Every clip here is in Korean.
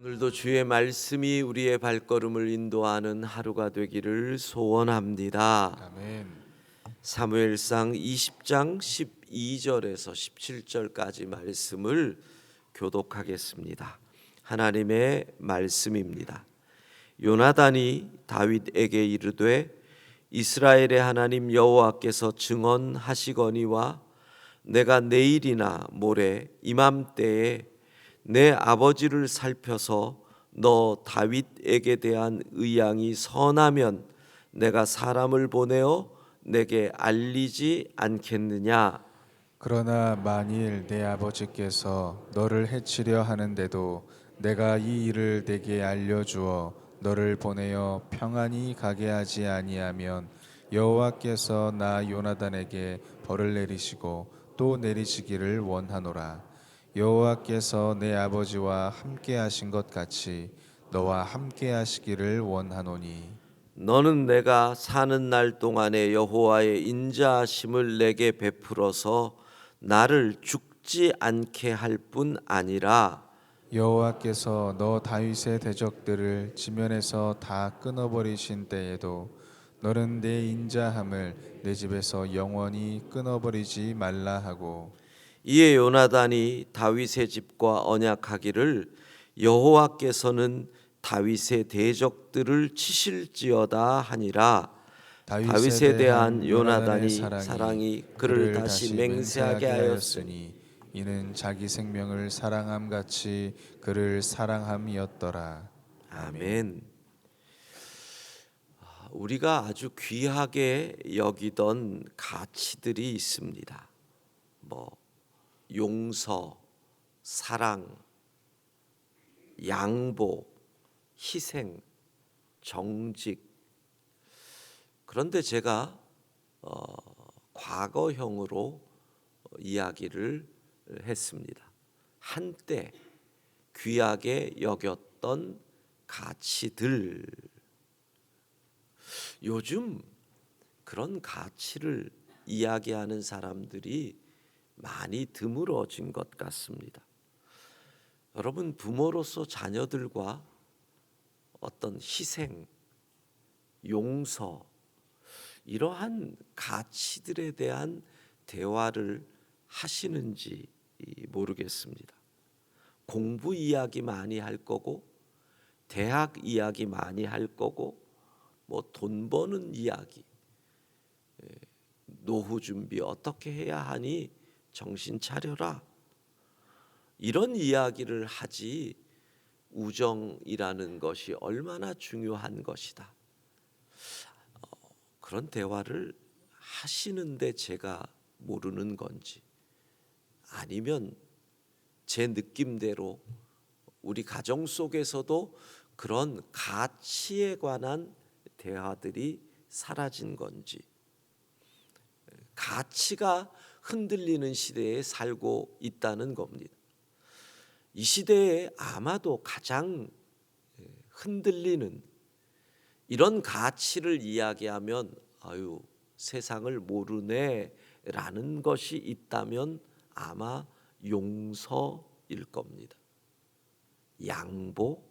오늘도 주의 말씀이 우리의 발걸음을 인도하는 하루가 되기를 소원합니다. 아멘. 사무엘상 20장 12절에서 17절까지 말씀을 교독하겠습니다. 하나님의 말씀입니다. 요나단이 다윗에게 이르되 이스라엘의 하나님 여호와께서 증언하시거니와 내가 내일이나 모레 이맘때에 내 아버지를 살펴서 너 다윗에게 대한 의향이 선하면 내가 사람을 보내어 내게 알리지 않겠느냐. 그러나 만일 내 아버지께서 너를 해치려 하는데도 내가 이 일을 내게 알려주어 너를 보내어 평안히 가게 하지 아니하면 여호와께서 나 요나단에게 벌을 내리시고 또 내리시기를 원하노라. 여호와께서 내 아버지와 함께 하신 것 같이 너와 함께 하시기를 원하노니 너는 내가 사는 날 동안에 여호와의 인자하심을 내게 베풀어서 나를 죽지 않게 할 뿐 아니라 여호와께서 너 다윗의 대적들을 지면에서 다 끊어버리신 때에도 너는 내 인자함을 내 집에서 영원히 끊어버리지 말라 하고 이에 요나단이 다윗의 집과 언약하기를 여호와께서는 다윗의 대적들을 치실지어다 하니라. 다윗에 대한 요나단이 사랑이 그를 다시 맹세하게 하였으니 이는 자기 생명을 사랑함 같이 그를 사랑함이었더라. 아멘. 우리가 아주 귀하게 여기던 가치들이 있습니다. 용서, 사랑, 양보, 희생, 정직. 그런데 제가 과거형으로 이야기를 했습니다. 한때 귀하게 여겼던 가치들. 요즘 그런 가치를 이야기하는 사람들이 많이 드물어진 것 같습니다. 여러분, 부모로서 자녀들과 어떤 희생, 용서, 이러한 가치들에 대한 대화를 하시는지 모르겠습니다. 공부 이야기 많이 할 거고, 대학 이야기 많이 할 거고, 돈 버는 이야기, 노후 준비 어떻게 해야 하니 정신 차려라, 이런 이야기를 하지 우정이라는 것이 얼마나 중요한 것이다, 그런 대화를 하시는데 제가 모르는 건지, 아니면 제 느낌대로 우리 가정 속에서도 그런 가치에 관한 대화들이 사라진 건지, 가치가 흔들리는 시대에 살고 있다는 겁니다. 이 시대에 아마도 가장 흔들리는 이런 가치를 이야기하면 아유, 세상을 모르네라는 것이 있다면 아마 용서일 겁니다. 양보,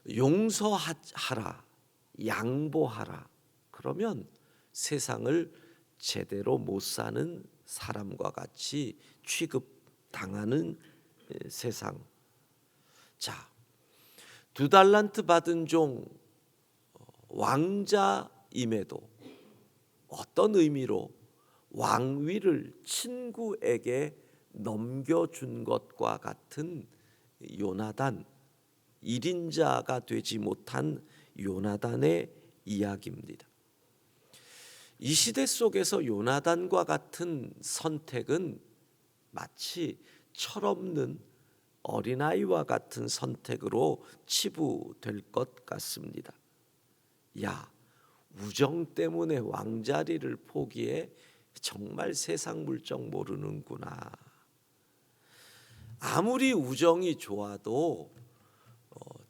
용서하라, 양보하라. 그러면 세상을 제대로 못 사는 사람과 같이 취급당하는 세상. 자, 2달란트 받은 종 왕자임에도 어떤 의미로 왕위를 친구에게 넘겨준 것과 같은 요나단, 1인자가 되지 못한 요나단의 이야기입니다. 이 시대 속에서 요나단과 같은 선택은 마치 철없는 어린아이와 같은 선택으로 치부될 것 같습니다. 야, 우정 때문에 왕자리를 포기해? 정말 세상 물정 모르는구나. 아무리 우정이 좋아도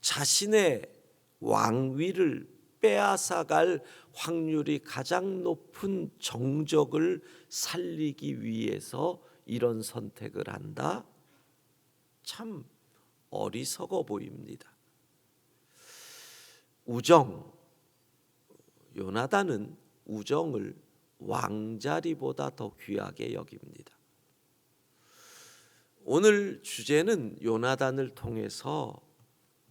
자신의 왕위를 빼앗아갈 확률이 가장 높은 정적을 살리기 위해서 이런 선택을 한다? 참 어리석어 보입니다. 우정, 요나단은 우정을 왕자리보다 더 귀하게 여깁니다. 오늘 주제는 요나단을 통해서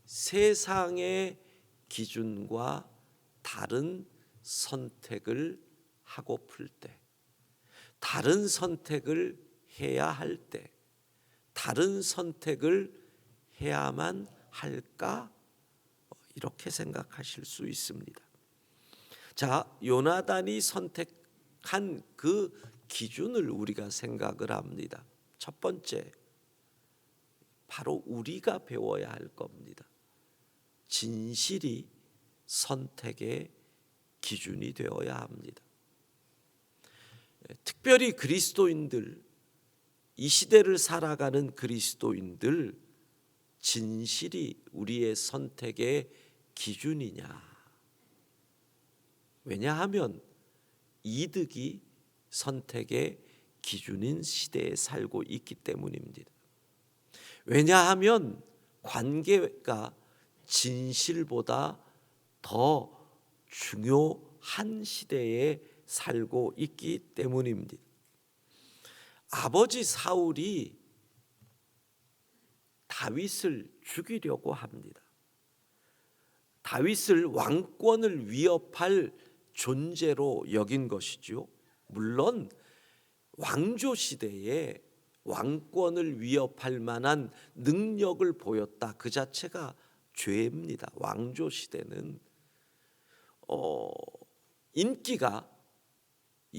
세상의 기준과 다른 선택을 하고플 때, 다른 선택을 해야 할 때, 다른 선택을 해야만 할까? 이렇게 생각하실 수 있습니다. 자, 요나단이 선택한 그 기준을 우리가 생각을 합니다. 첫 번째, 바로 우리가 배워야 할 겁니다. 진실이 선택의 기준이 되어야 합니다. 특별히 그리스도인들, 이 시대를 살아가는 그리스도인들, 진실이 우리의 선택의 기준이냐? 왜냐하면 이득이 선택의 기준인 시대에 살고 있기 때문입니다. 왜냐하면 관계가 진실보다 더 중요한 시대에 살고 있기 때문입니다. 아버지 사울이 다윗을 죽이려고 합니다. 다윗을 왕권을 위협할 존재로 여긴 것이죠. 물론 왕조 시대에 왕권을 위협할 만한 능력을 보였다, 그 자체가 죄입니다. 왕조 시대는 인기가,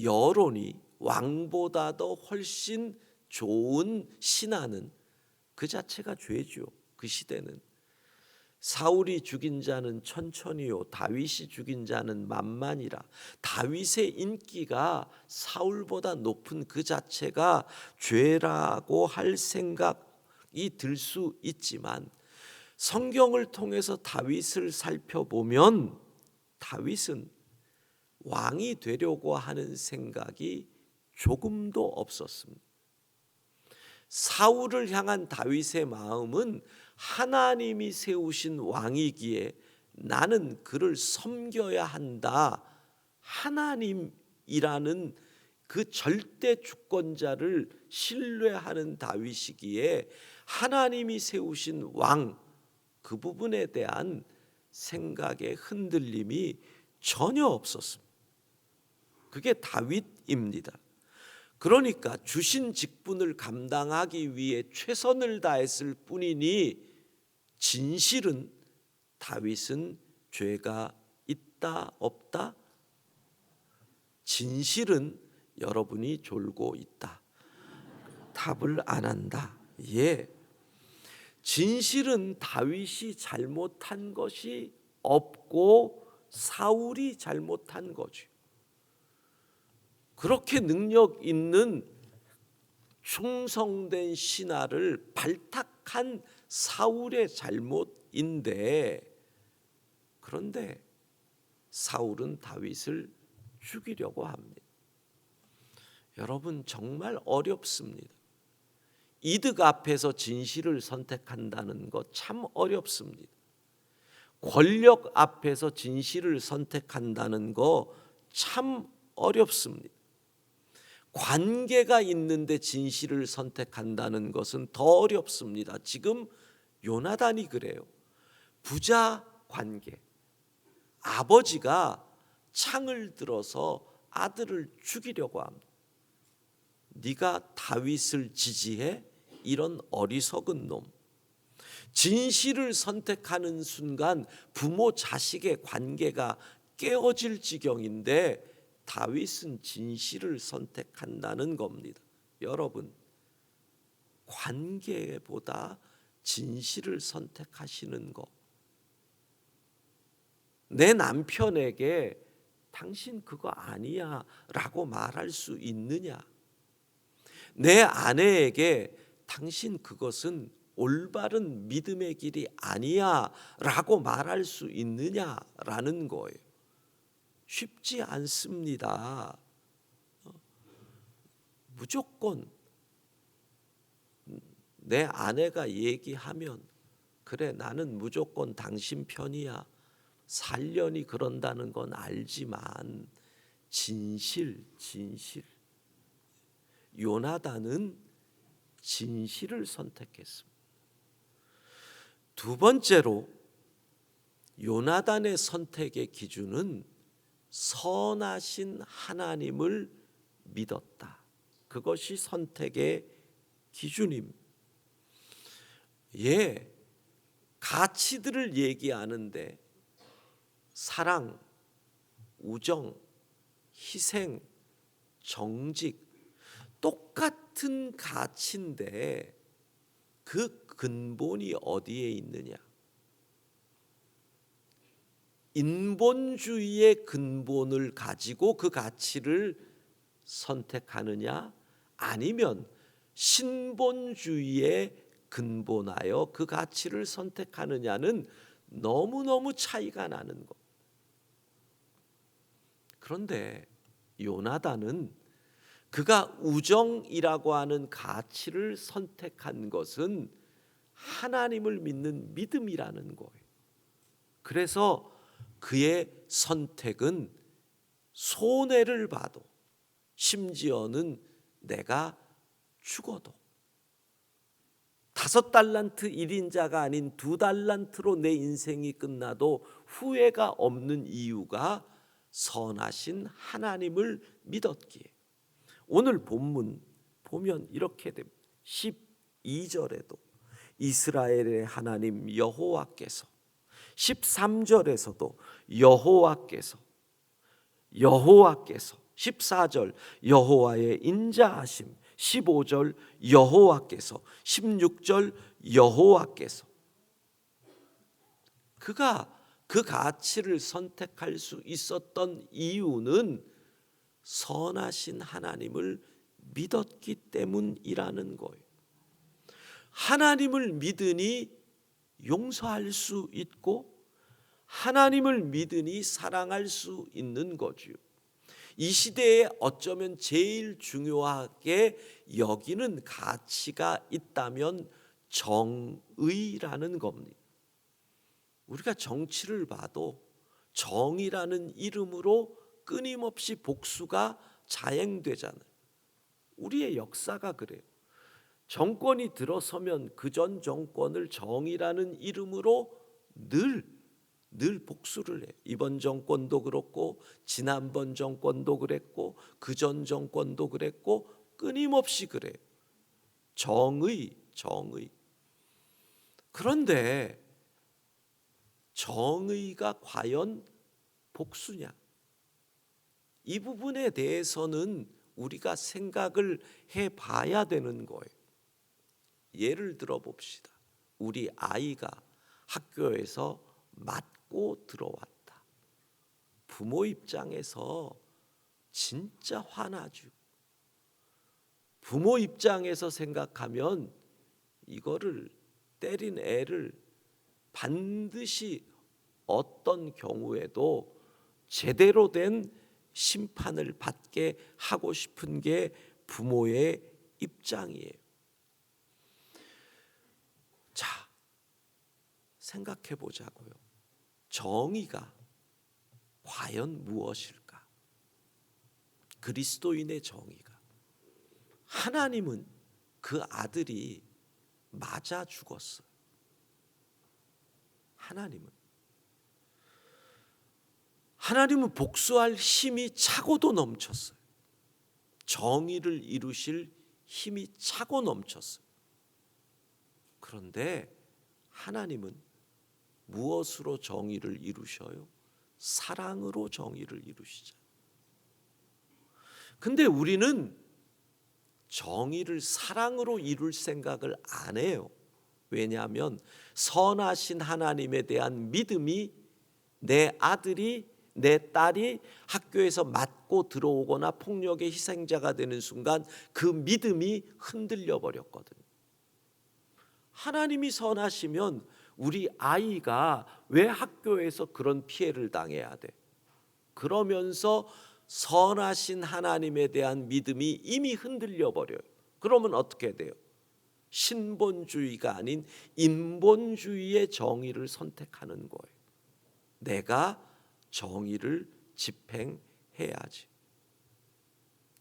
여론이 왕보다도 훨씬 좋은 신하는 그 자체가 죄죠. 그 시대는 사울이 죽인 자는 천천히요 다윗이 죽인 자는 만만이라. 다윗의 인기가 사울보다 높은 그 자체가 죄라고 할 생각이 들 수 있지만, 성경을 통해서 다윗을 살펴보면 다윗은 왕이 되려고 하는 생각이 조금도 없었습니다. 사울을 향한 다윗의 마음은 하나님이 세우신 왕이기에 나는 그를 섬겨야 한다, 하나님이라는 그 절대 주권자를 신뢰하는 다윗이기에 하나님이 세우신 왕, 그 부분에 대한 생각의 흔들림이 전혀 없었습니다. 그게 다윗입니다. 그러니까 주신 직분을 감당하기 위해 최선을 다했을 뿐이니, 진실은 다윗은 죄가 있다 없다? 진실은 여러분이 졸고 있다. 답을 안 한다. 예. 진실은 다윗이 잘못한 것이 없고 사울이 잘못한 거죠. 그렇게 능력 있는 충성된 신하를 발탁한 사울의 잘못인데, 그런데 사울은 다윗을 죽이려고 합니다. 여러분, 정말 어렵습니다. 이득 앞에서 진실을 선택한다는 것 참 어렵습니다. 권력 앞에서 진실을 선택한다는 거 참 어렵습니다. 관계가 있는데 진실을 선택한다는 것은 더 어렵습니다. 지금 요나단이 그래요. 부자 관계, 아버지가 창을 들어서 아들을 죽이려고 합니다. 네가 다윗을 지지해? 이런 어리석은 놈. 진실을 선택하는 순간 부모 자식의 관계가 깨어질 지경인데 다윗은 진실을 선택한다는 겁니다. 여러분, 관계보다 진실을 선택하시는 거. 내 남편에게 당신 그거 아니야 라고 말할 수 있느냐? 내 아내에게 당신 그것은 올바른 믿음의 길이 아니야 라고 말할 수 있느냐라는 거예요. 쉽지 않습니다. 무조건 내 아내가 얘기하면 그래 나는 무조건 당신 편이야. 살려니 그런다는 건 알지만 진실. 요나단은 진실을 선택했습니다. 두 번째로 요나단의 선택의 기준은 선하신 하나님을 믿었다. 그것이 선택의 기준입니다. 가치들을 얘기하는데 사랑, 우정, 희생, 정직 똑같은 가치인데 그 근본이 어디에 있느냐? 인본주의의 근본을 가지고 그 가치를 선택하느냐? 아니면 신본주의에 근본하여 그 가치를 선택하느냐는 너무너무 차이가 나는 것. 그런데 요나단은 그가 우정이라고 하는 가치를 선택한 것은 하나님을 믿는 믿음이라는 거예요. 그래서 그의 선택은 손해를 봐도 심지어는 내가 죽어도 5달란트 1인자가 아닌 2달란트로 내 인생이 끝나도 후회가 없는 이유가 선하신 하나님을 믿었기에. 오늘 본문 보면 이렇게 됩니다. 12절에도 이스라엘의 하나님 여호와께서, 13절에서도 여호와께서, 14절 여호와의 인자하심, 15절 여호와께서, 16절 여호와께서. 그가 그 가치를 선택할 수 있었던 이유는 선하신 하나님을 믿었기 때문이라는 거예요. 하나님을 믿으니 용서할 수 있고 하나님을 믿으니 사랑할 수 있는 거지요. 이 시대에 어쩌면 제일 중요하게 여기는 가치가 있다면 정의라는 겁니다. 우리가 정치를 봐도 정의라는 이름으로 끊임없이 복수가 자행되잖아요. 우리의 역사가 그래요. 정권이 들어서면 그 전 정권을 정의라는 이름으로 늘 복수를 해요. 이번 정권도 그렇고 지난번 정권도 그랬고 그전 정권도 그랬고 끊임없이 그래요. 정의. 그런데 정의가 과연 복수냐? 이 부분에 대해서는 우리가 생각을 해봐야 되는 거예요. 예를 들어 봅시다. 우리 아이가 학교에서 맞고 들어왔다. 부모 입장에서 진짜 화나죠. 부모 입장에서 생각하면 이거를 때린 애를 반드시 어떤 경우에도 제대로 된 심판을 받게 하고 싶은 게 부모의 입장이에요. 자, 생각해 보자고요. 정의가 과연 무엇일까? 그리스도인의 정의가. 하나님은 그 아들이 맞아 죽었어요. 하나님은 복수할 힘이 차고도 넘쳤어요. 정의를 이루실 힘이 차고 넘쳤어요. 그런데 하나님은 무엇으로 정의를 이루셔요? 사랑으로 정의를 이루시죠. 근데 우리는 정의를 사랑으로 이룰 생각을 안 해요. 왜냐하면 선하신 하나님에 대한 믿음이 내 아들이 내 딸이 학교에서 맞고 들어오거나 폭력의 희생자가 되는 순간 그 믿음이 흔들려 버렸거든요. 하나님이 선하시면 우리 아이가 왜 학교에서 그런 피해를 당해야 돼? 그러면서 선하신 하나님에 대한 믿음이 이미 흔들려 버려요. 그러면 어떻게 돼요? 신본주의가 아닌 인본주의의 정의를 선택하는 거예요. 내가 정의를 집행해야지.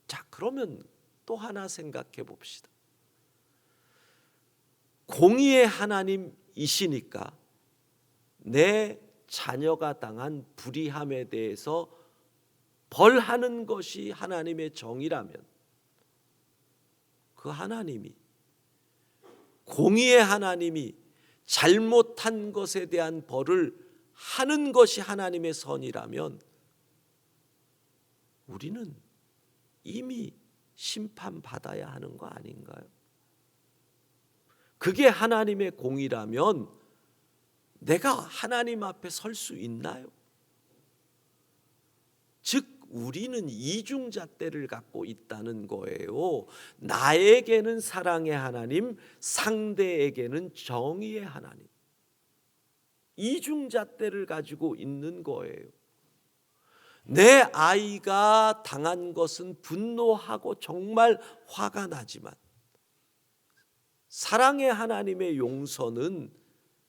자, 그러면 또 하나 생각해 봅시다. 공의의 하나님이시니까 내 자녀가 당한 불의함에 대해서 벌하는 것이 하나님의 정의라면, 그 하나님이, 공의의 하나님이 잘못한 것에 대한 벌을 하는 것이 하나님의 선이라면 우리는 이미 심판받아야 하는 거 아닌가요? 그게 하나님의 공의라면 내가 하나님 앞에 설 수 있나요? 즉 우리는 이중잣대를 갖고 있다는 거예요. 나에게는 사랑의 하나님, 상대에게는 정의의 하나님. 이중잣대를 가지고 있는 거예요. 내 아이가 당한 것은 분노하고 정말 화가 나지만 사랑의 하나님의 용서는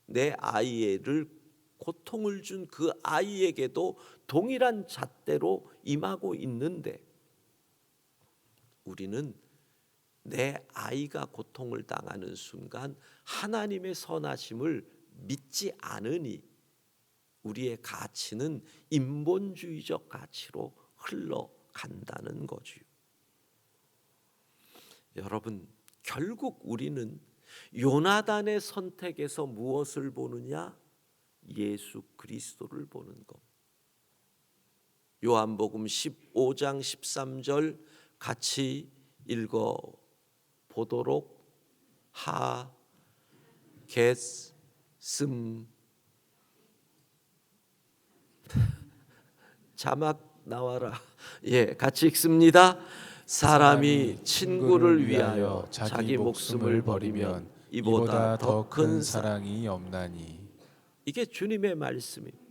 내 아이를 고통을 준 그 아이에게도 동일한 잣대로 임하고 있는데, 우리는 내 아이가 고통을 당하는 순간 하나님의 선하심을 믿지 않으니 우리의 가치는 인본주의적 가치로 흘러간다는 거지요. 여러분, 결국 우리는 요나단의 선택에서 무엇을 보느냐? 예수 그리스도를 보는 것. 요한복음 15장 13절 같이 읽어 보도록 하겠습니다. 자막 나와라. 예, 같이 읽습니다. 사람이 친구를 위하여 자기 목숨을 버리면 이보다 더 큰 사랑이 없나니. 이게 주님의 말씀입니다.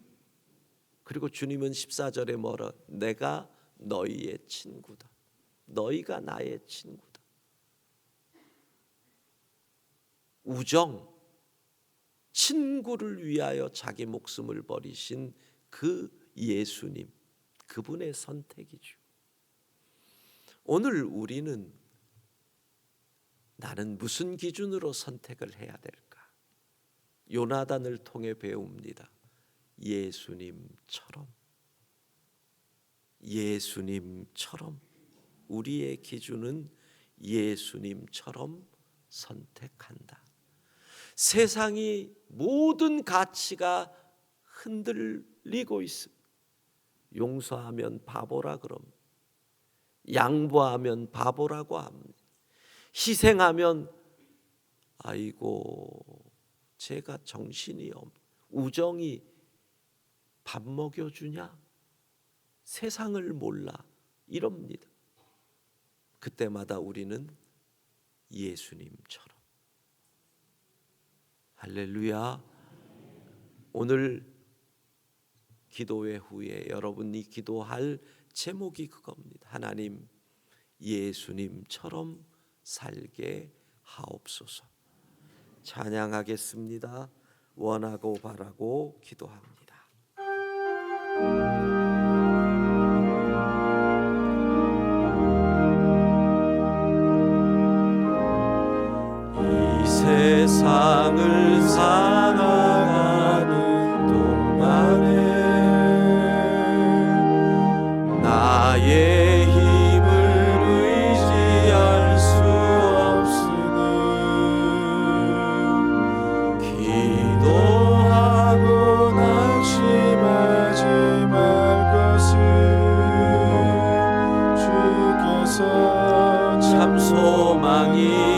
그리고 주님은 14절에 뭐라? 내가 너희의 친구다. 너희가 나의 친구다. 우정, 친구를 위하여 자기 목숨을 버리신 그 예수님, 그분의 선택이죠. 오늘 우리는 나는 무슨 기준으로 선택을 해야 될까? 요나단을 통해 배웁니다. 예수님처럼 우리의 기준은 예수님처럼 선택한다. 세상이 모든 가치가 흔들리고 있습니다. 용서하면 바보라 그럽니다. 양보하면 바보라고 합니다. 희생하면 아이고 제가 정신이 우정이 밥 먹여주냐? 세상을 몰라 이럽니다. 그때마다 우리는 예수님처럼. 할렐루야. 오늘 기도회 후에 여러분이 기도할 제목이 그겁니다. 하나님, 예수님처럼 살게 하옵소서. 찬양하겠습니다. 원하고 바라고 기도합니다. 이 세상을 살아가는 동안에 나의 힘을 의지할 수 없으니 기도하고 낙심하지 말 것을 주께서 참 소망이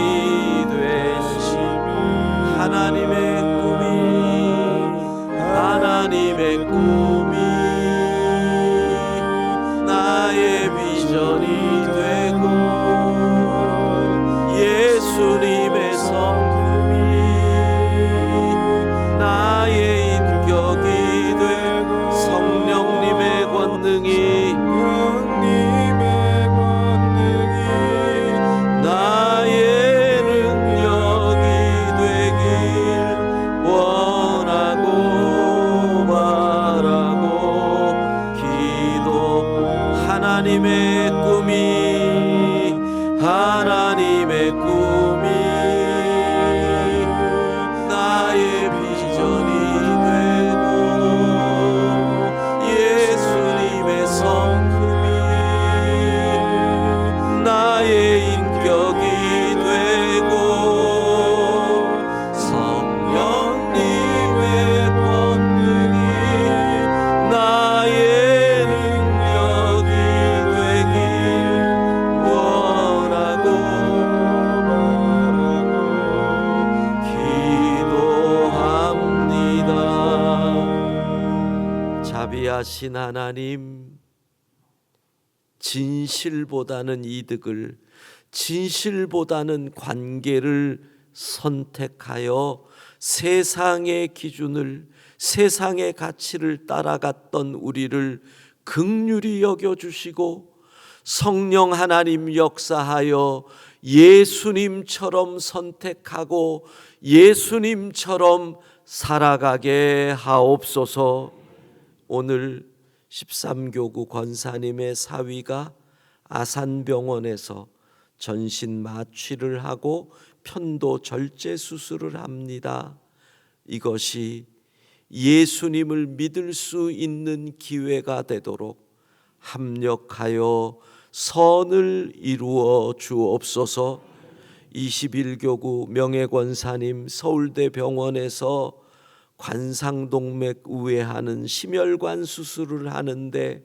하나님의 꿈이 나의 비전이 되고 예수님의 성품이 나의 인격이 되고 성령님의 권능이 나의 능력 위대하신 하나님, 진실보다는 이득을, 진실보다는 관계를 선택하여 세상의 기준을, 세상의 가치를 따라갔던 우리를 긍휼히 여겨주시고 성령 하나님 역사하여 예수님처럼 선택하고 예수님처럼 살아가게 하옵소서. 오늘 13교구 권사님의 사위가 아산병원에서 전신 마취를 하고 편도 절제 수술을 합니다. 이것이 예수님을 믿을 수 있는 기회가 되도록 합력하여 선을 이루어 주옵소서. 21교구 명예권사님 서울대병원에서 관상동맥 우회하는 심혈관 수술을 하는데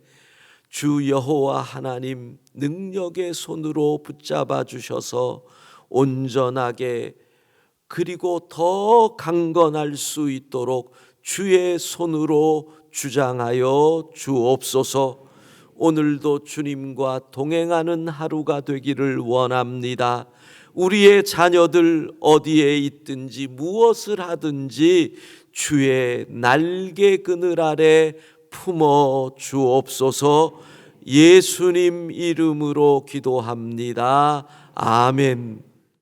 주 여호와 하나님 능력의 손으로 붙잡아 주셔서 온전하게 그리고 더 강건할 수 있도록 주의 손으로 주장하여 주옵소서. 오늘도 주님과 동행하는 하루가 되기를 원합니다. 우리의 자녀들 어디에 있든지 무엇을 하든지 주의 날개 그늘 아래 품어 주옵소서. 예수님 이름으로 기도합니다. 아멘.